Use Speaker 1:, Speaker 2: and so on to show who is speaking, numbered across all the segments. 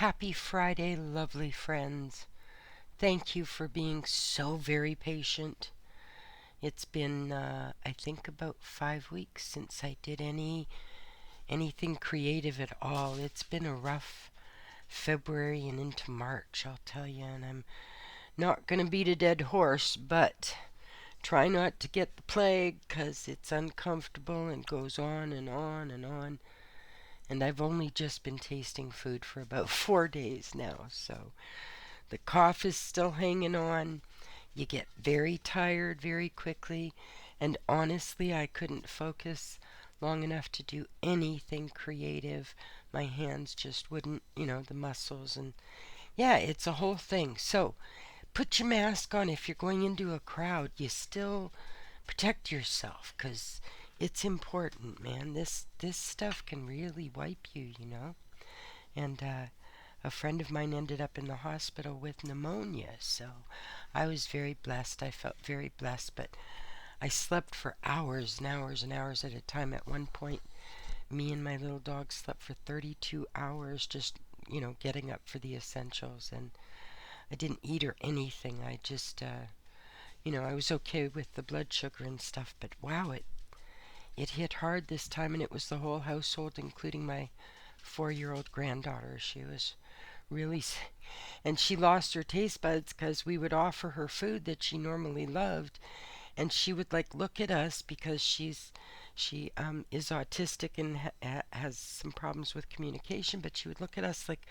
Speaker 1: Happy Friday, lovely friends. Thank you for being so very patient. It's been, I think, about 5 weeks since I did anything creative at all. It's been a rough February and into March, I'll tell you, and I'm not going to beat a dead horse, but try not to get the plague 'cause it's uncomfortable and goes on and on and on. And I've only just been tasting food for about 4 days now, so the cough is still hanging on. You get very tired very quickly, and honestly, I couldn't focus long enough to do anything creative. My hands just wouldn't, the muscles, and yeah, it's a whole thing. So, put your mask on if you're going into a crowd. You still protect yourself because it's important, man. This stuff can really wipe you. And a friend of mine ended up in the hospital with pneumonia, so I was very blessed. I felt very blessed, but I slept for hours and hours and hours at a time. At one point, me and my little dog slept for 32 hours just, getting up for the essentials. And I didn't eat or anything. I just, I was okay with the blood sugar and stuff, but wow, it hit hard this time, and it was the whole household, including my 4-year-old granddaughter. She was really and she lost her taste buds because we would offer her food that she normally loved, and she would like look at us because she is autistic and has some problems with communication, but she would look at us like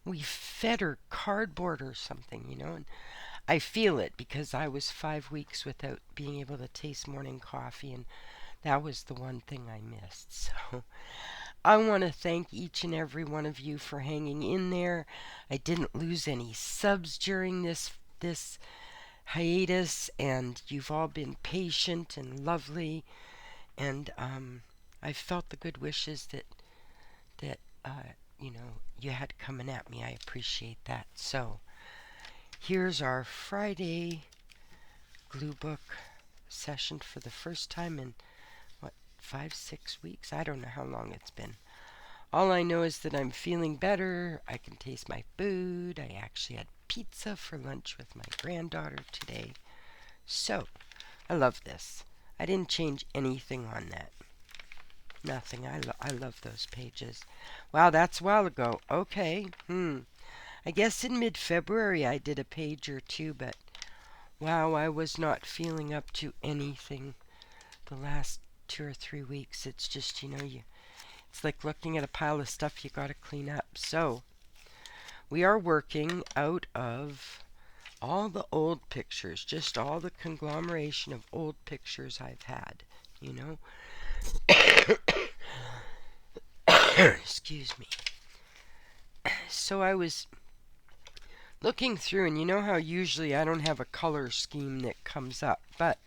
Speaker 1: we fed her cardboard or something. And I feel it because I was 5 weeks without being able to taste morning coffee, and that was the one thing I missed. So I want to thank each and every one of you for hanging in there. I didn't lose any subs during this hiatus, and you've all been patient and lovely, and I felt the good wishes that you had coming at me. I appreciate that. So here's our Friday glue book session for the first time in what, 5, 6 weeks? I don't know how long it's been. All I know is that I'm feeling better. I can taste my food. I actually had pizza for lunch with my granddaughter today. So, I love this. I didn't change anything on that. Nothing. I love those pages. Wow, that's a while ago. Okay. I guess in mid-February I did a page or two, but wow, I was not feeling up to anything the last 2 or 3 weeks. It's just, it's like looking at a pile of stuff you gotta clean up. So, we are working out of all the old pictures, just all the conglomeration of old pictures I've had, you know. Excuse me. So I was looking through, and you know how usually I don't have a color scheme that comes up, but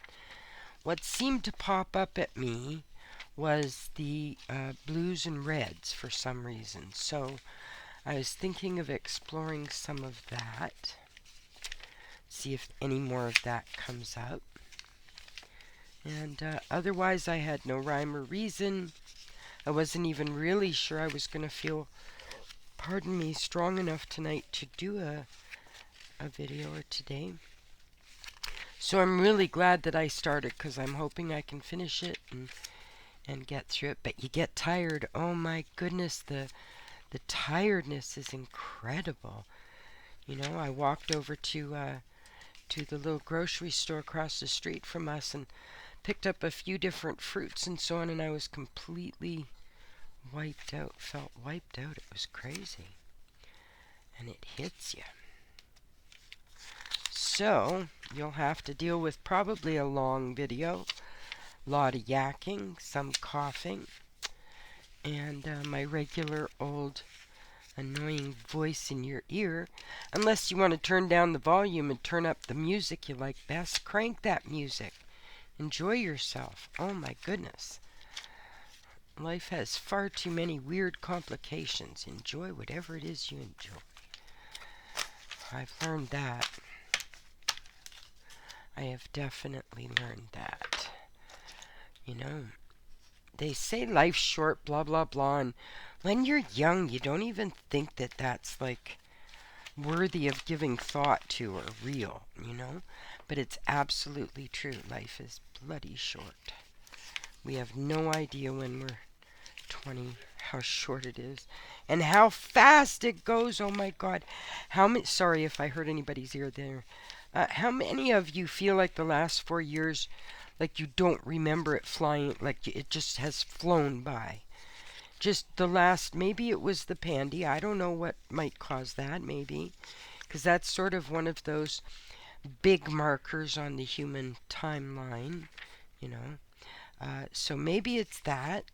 Speaker 1: what seemed to pop up at me was the blues and reds for some reason. So I was thinking of exploring some of that, see if any more of that comes up. And otherwise, I had no rhyme or reason. I wasn't even really sure I was going to feel, pardon me, strong enough tonight to do a video or today. So I'm really glad that I started because I'm hoping I can finish it and get through it. But you get tired. Oh my goodness, the tiredness is incredible. I walked over to the little grocery store across the street from us and picked up a few different fruits and so on, and I was completely wiped out, felt wiped out. It was crazy. And it hits you. So, you'll have to deal with probably a long video, a lot of yakking, some coughing, and my regular old annoying voice in your ear. Unless you want to turn down the volume and turn up the music you like best, crank that music. Enjoy yourself. Oh my goodness. Life has far too many weird complications. Enjoy whatever it is you enjoy. I've learned that. I have definitely learned that. they say life's short, blah, blah, blah. And when you're young, you don't even think that that's like worthy of giving thought to or real, you know? But it's absolutely true. Life is bloody short. We have no idea when we're 20 how short it is and how fast it goes. Oh my God. How many, sorry if I hurt anybody's ear there. How many of you feel like the last 4 years, like you don't remember it flying, like it just has flown by? Just the last, maybe it was the pandy. I don't know what might cause that, maybe. Because that's sort of one of those big markers on the human timeline, you know. So maybe it's that.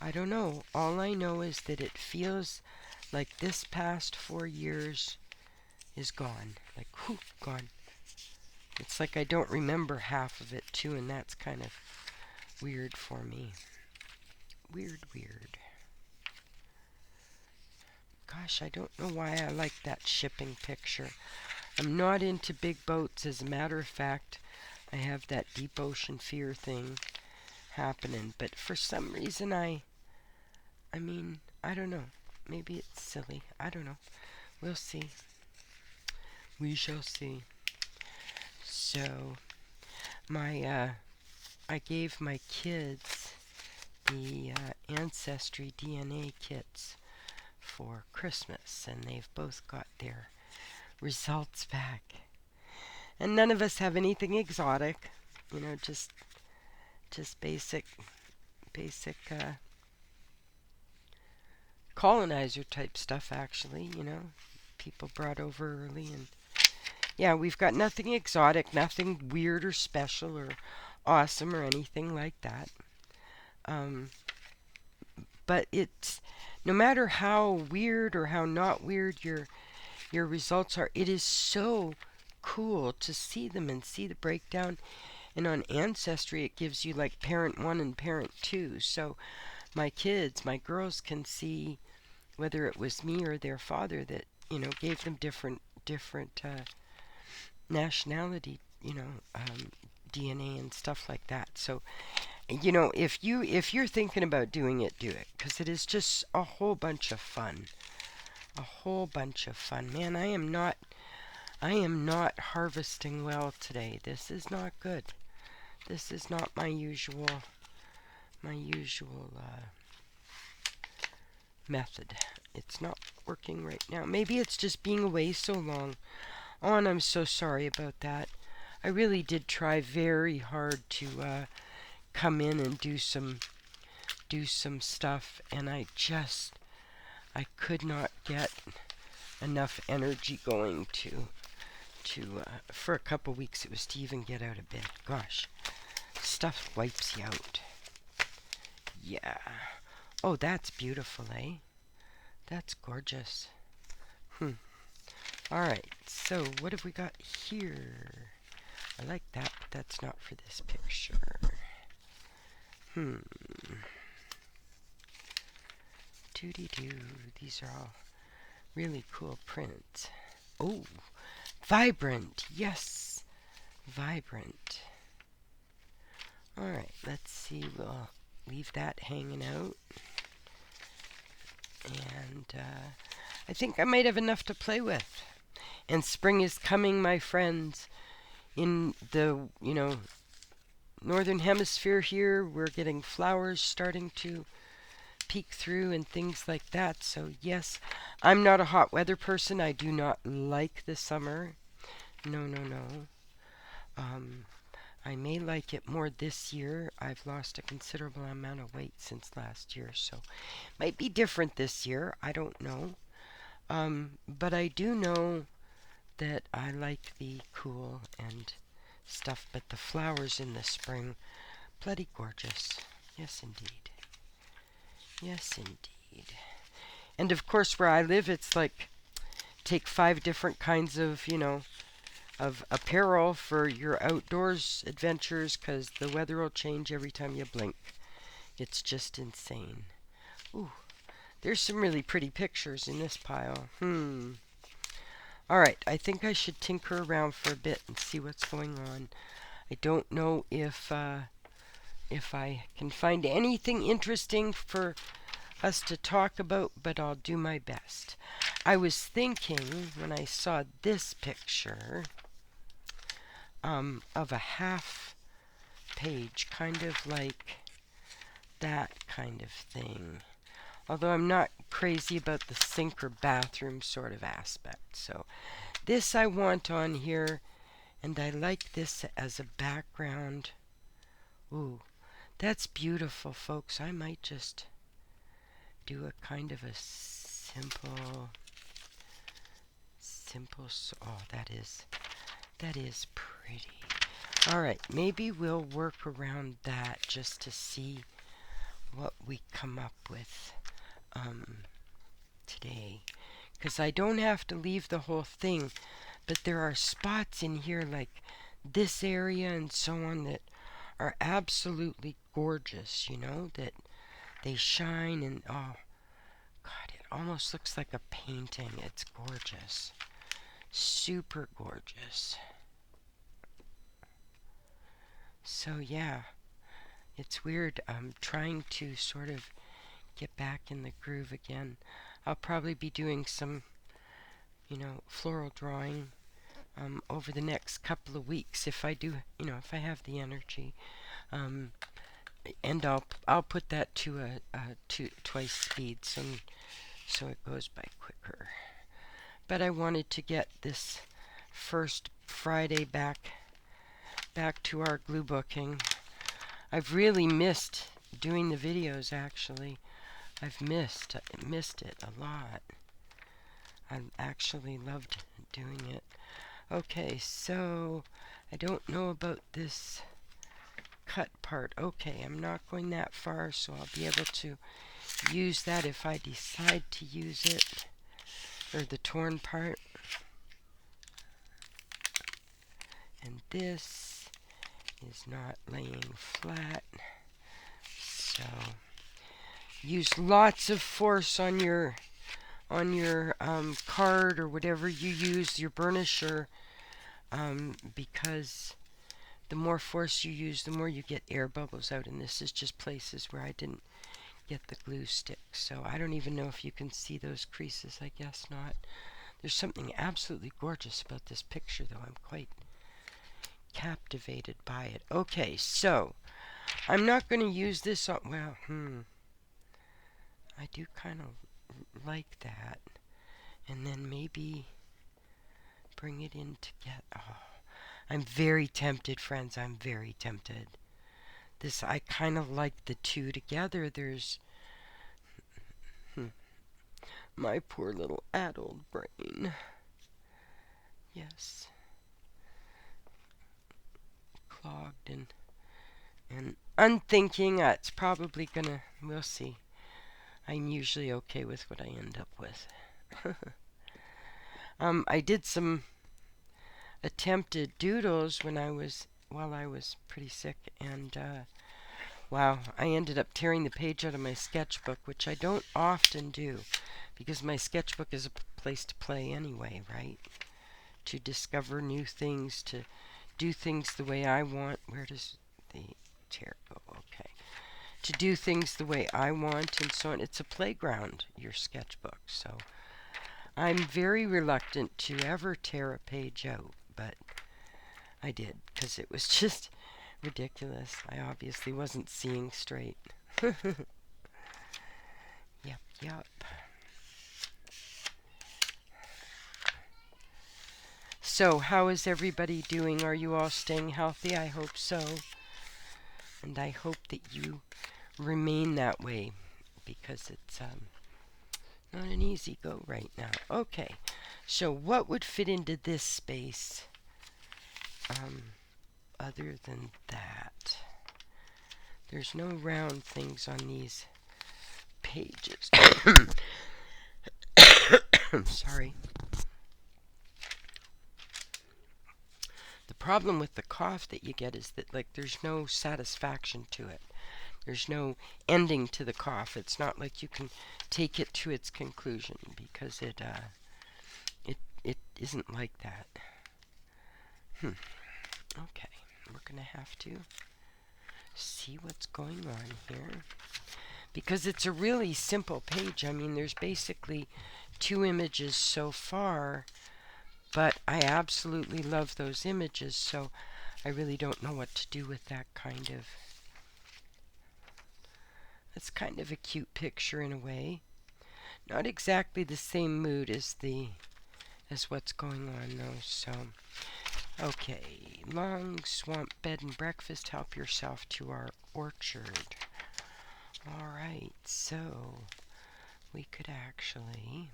Speaker 1: I don't know. All I know is that it feels like this past 4 years is gone. Like, whew, gone. It's like I don't remember half of it, too, and that's kind of weird for me. Weird, weird. Gosh, I don't know why I like that shipping picture. I'm not into big boats. As a matter of fact, I have that deep ocean fear thing happening. But for some reason, I mean, I don't know. Maybe it's silly. I don't know. We'll see. We shall see. So, I gave my kids the Ancestry DNA kits for Christmas, and they've both got their results back. And none of us have anything exotic, you know, just basic colonizer type stuff, actually, you know, people brought over early. And yeah, we've got nothing exotic, nothing weird or special or awesome or anything like that. But it's, no matter how weird or how not weird your results are, it is so cool to see them and see the breakdown. And on Ancestry, it gives you like parent 1 and parent 2. So my kids, my girls, can see whether it was me or their father that, you know, gave them different nationality, you know, DNA and stuff like that. So, you know, if you're thinking about doing it, do it, because it is just a whole bunch of fun. A whole bunch of fun. Man, I am not harvesting well today. This is not good. This is not my usual method. It's not working right now. Maybe it's just being away so long. Oh, and I'm so sorry about that. I really did try very hard to come in and do some stuff, and I could not get enough energy going to for a couple weeks. It was to even get out of bed. Gosh, stuff wipes you out. Yeah. Oh, that's beautiful, eh? That's gorgeous. Alright, so what have we got here? I like that, but that's not for this picture. Doody-doo. These are all really cool prints. Oh, vibrant. Yes, vibrant. Alright, let's see. We'll leave that hanging out. And I think I might have enough to play with. And spring is coming, my friends. In the, you know, northern hemisphere here, we're getting flowers starting to peek through and things like that. So yes, I'm not a hot weather person. I do not like the summer. No, no, no. I may like it more this year. I've lost a considerable amount of weight since last year, so might be different this year. I don't know. But I do know that I like the cool and stuff, but the flowers in the spring, bloody gorgeous. Yes, indeed. Yes, indeed. And of course, where I live, it's like take 5 different kinds of, you know, of apparel for your outdoors adventures, because the weather will change every time you blink. It's just insane. Ooh, there's some really pretty pictures in this pile. Alright, I think I should tinker around for a bit and see what's going on. I don't know if if I can find anything interesting for us to talk about, but I'll do my best. I was thinking when I saw this picture of a half page, kind of like that kind of thing. Although I'm not crazy about the sink or bathroom sort of aspect. So this I want on here, and I like this as a background. Ooh, that's beautiful, folks. I might just do a kind of a simple, oh, that is pretty. Alright, maybe we'll work around that just to see what we come up with today. Because I don't have to leave the whole thing, but there are spots in here like this area and so on that are absolutely gorgeous, you know, that they shine and oh God, it almost looks like a painting. It's gorgeous. Super gorgeous. So yeah, it's weird. I'm trying to sort of get back in the groove again. I'll probably be doing some, you know, floral drawing over the next couple of weeks if I do, you know, if I have the energy. And I'll put that to twice speed, so it goes by quicker. But I wanted to get this first Friday back to our glue booking. I've really missed doing the videos, actually. I've missed it a lot. I actually loved doing it. Okay, so I don't know about this cut part. Okay, I'm not going that far, so I'll be able to use that if I decide to use it, or the torn part. And this is not laying flat, so use lots of force on your card or whatever you use, your burnisher, because the more force you use, the more you get air bubbles out, and this is just places where I didn't get the glue stick. So I don't even know if you can see those creases. I guess not. There's something absolutely gorgeous about this picture, though. I'm quite captivated by it. Okay, so I'm not going to use this on, well, I do kind of like that. And then maybe bring it in together. Oh, I'm very tempted, friends. I'm very tempted. This, I kind of like the two together. There's my poor little adult brain. Yes. Clogged and unthinking. It's probably gonna, we'll see. I'm usually okay with what I end up with. I did some attempted doodles while I was pretty sick, and wow, I ended up tearing the page out of my sketchbook, which I don't often do, because my sketchbook is a place to play anyway, right? To discover new things, to do things the way I want. Where does the tear go? Okay. To do things the way I want and so on. It's a playground, your sketchbook, so I'm very reluctant to ever tear a page out, but I did, because it was just ridiculous. I obviously wasn't seeing straight. Yep. So, how is everybody doing? Are you all staying healthy? I hope so. And I hope that you remain that way, because it's not an easy go right now. Okay, so what would fit into this space other than that? There's no round things on these pages. Sorry. The problem with the cough that you get is that, like, there's no satisfaction to it. There's no ending to the cough. It's not like you can take it to its conclusion, because it isn't like that. Okay, we're gonna have to see what's going on here. Because it's a really simple page. I mean, there's basically 2 images so far, but I absolutely love those images, so I really don't know what to do with that kind of. It's kind of a cute picture in a way. Not exactly the same mood as what's going on though, so. Okay, long swamp bed and breakfast, help yourself to our orchard. Alright, so we could actually.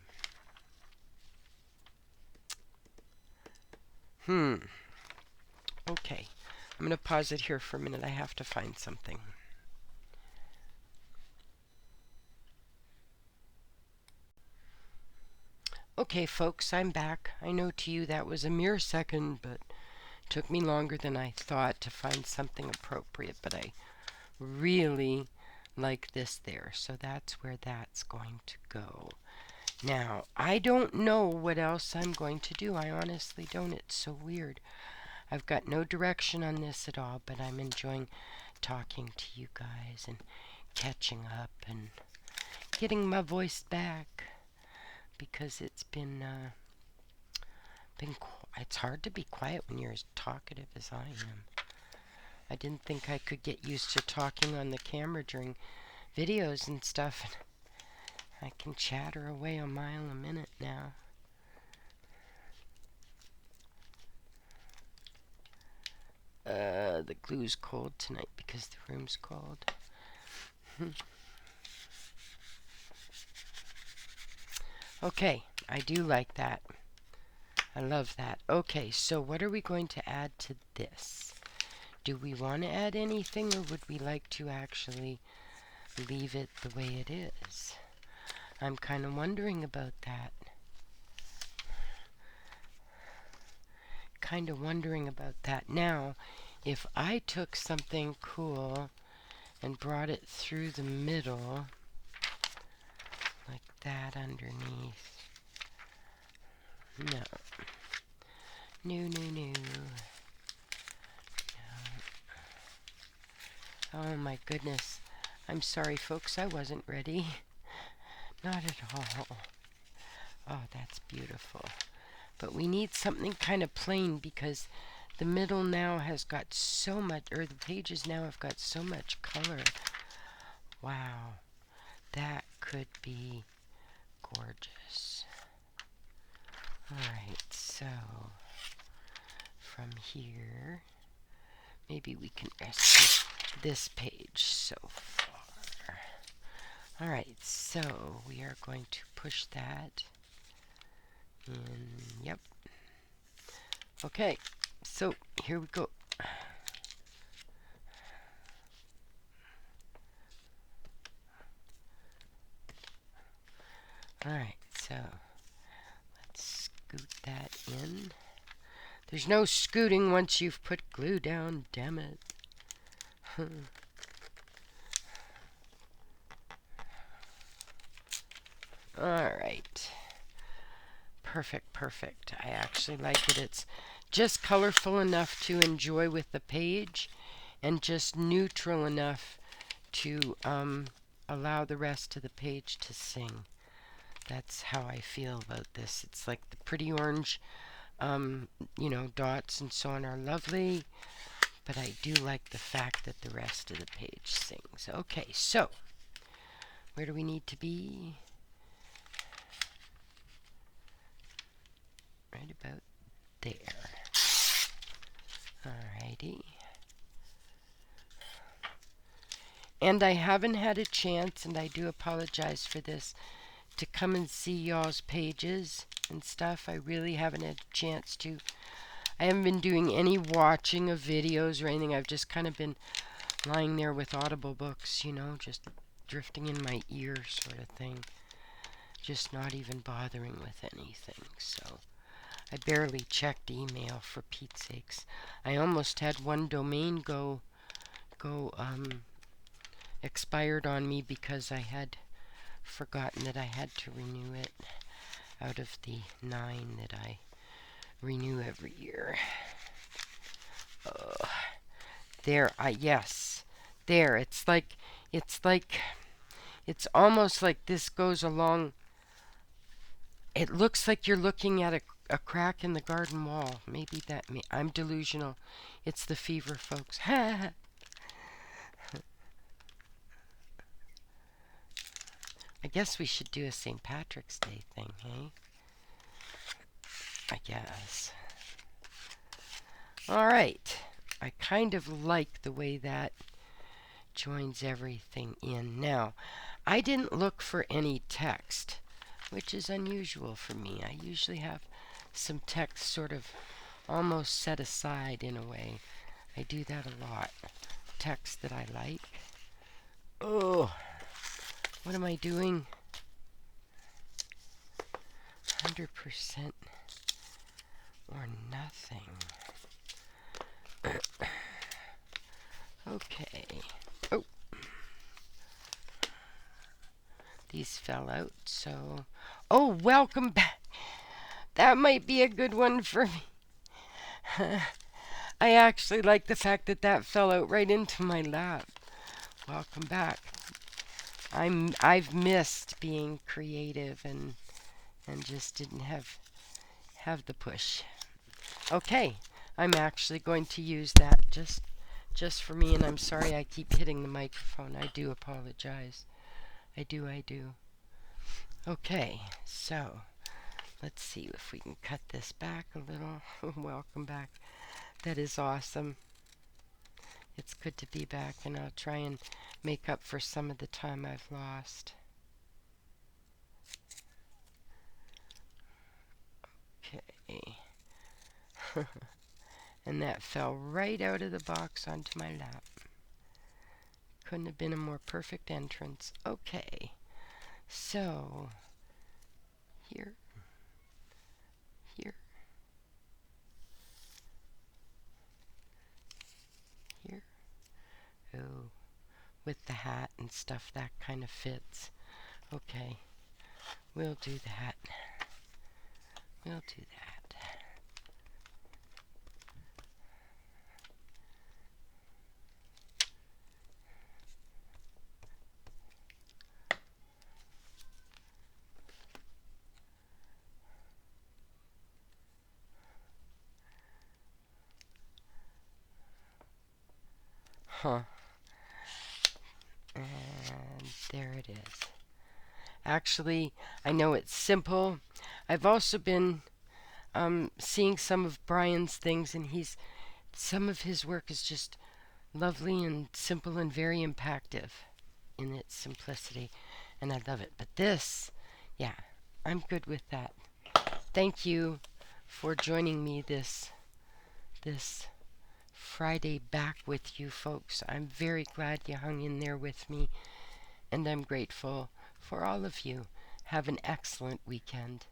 Speaker 1: Okay, I'm going to pause it here for a minute. I have to find something. Okay, folks, I'm back. I know to you that was a mere second, but took me longer than I thought to find something appropriate, but I really like this there, so that's where that's going to go. Now, I don't know what else I'm going to do. I honestly don't. It's so weird. I've got no direction on this at all, but I'm enjoying talking to you guys and catching up and getting my voice back, because it's been it's hard to be quiet when you're as talkative as I am. I didn't think I could get used to talking on the camera during videos and stuff. I can chatter away a mile a minute now. The glue's cold tonight because the room's cold. Okay, I do like that. I love that. Okay, so what are we going to add to this? Do we want to add anything, or would we like to actually leave it the way it is? I'm kind of wondering about that. Now, if I took something cool and brought it through the middle, like that underneath. No. No. Oh my goodness. I'm sorry, folks, I wasn't ready. Not at all. Oh, that's beautiful. But we need something kind of plain, because the middle now has got so much, or the pages now have got so much color. Wow. That could be gorgeous. Alright, so from here, maybe we can rescue this page so far. Alright, so we are going to push that in. Yep. Okay, so here we go. Alright, so let's scoot that in. There's no scooting once you've put glue down, damn it. Alright. Perfect. I actually like it. It's just colorful enough to enjoy with the page, and just neutral enough to allow the rest of the page to sing. That's how I feel about this. It's like the pretty orange, dots and so on are lovely, but I do like the fact that the rest of the page sings. Okay, so where do we need to be? Right about there. Alrighty. And I haven't had a chance, and I do apologize for this, to come and see y'all's pages and stuff. I really haven't had a chance to. I haven't been doing any watching of videos or anything. I've just kind of been lying there with Audible books, just drifting in my ear sort of thing. Just not even bothering with anything, so I barely checked email, for Pete's sakes. I almost had one domain go expired on me because I had forgotten that I had to renew it out of the 9 that I renew every year. Yes, There, it's like, it's almost like this goes along. It looks like you're looking at a crack in the garden wall. Maybe I'm delusional. It's the fever, folks. I guess we should do a St. Patrick's Day thing, hey? I guess. All right. I kind of like the way that joins everything in. Now, I didn't look for any text, which is unusual for me. I usually have some text sort of almost set aside in a way. I do that a lot. Text that I like. Oh, what am I doing? 100% or nothing. Okay. Oh, these fell out, so... Oh, welcome back. That might be a good one for me. I actually like the fact that that fell out right into my lap. Welcome back. I've missed being creative and just didn't have the push. Okay, I'm actually going to use that just for me, and I'm sorry I keep hitting the microphone. I do apologize. I do. Okay, so let's see if we can cut this back a little. Welcome back. That is awesome. It's good to be back, and I'll try and make up for some of the time I've lost. Okay. And that fell right out of the box onto my lap. Couldn't have been a more perfect entrance. Okay. So, here, here, here. Oh, with the hat and stuff, that kind of fits. Okay, we'll do that. We'll do that. Huh. And there it is. Actually, I know it's simple. I've also been seeing some of Brian's things, and some of his work is just lovely and simple and very impactful in its simplicity, and I love it. But this, yeah, I'm good with that. Thank you for joining me this Friday back with you folks. I'm very glad you hung in there with me, and I'm grateful for all of you. Have an excellent weekend.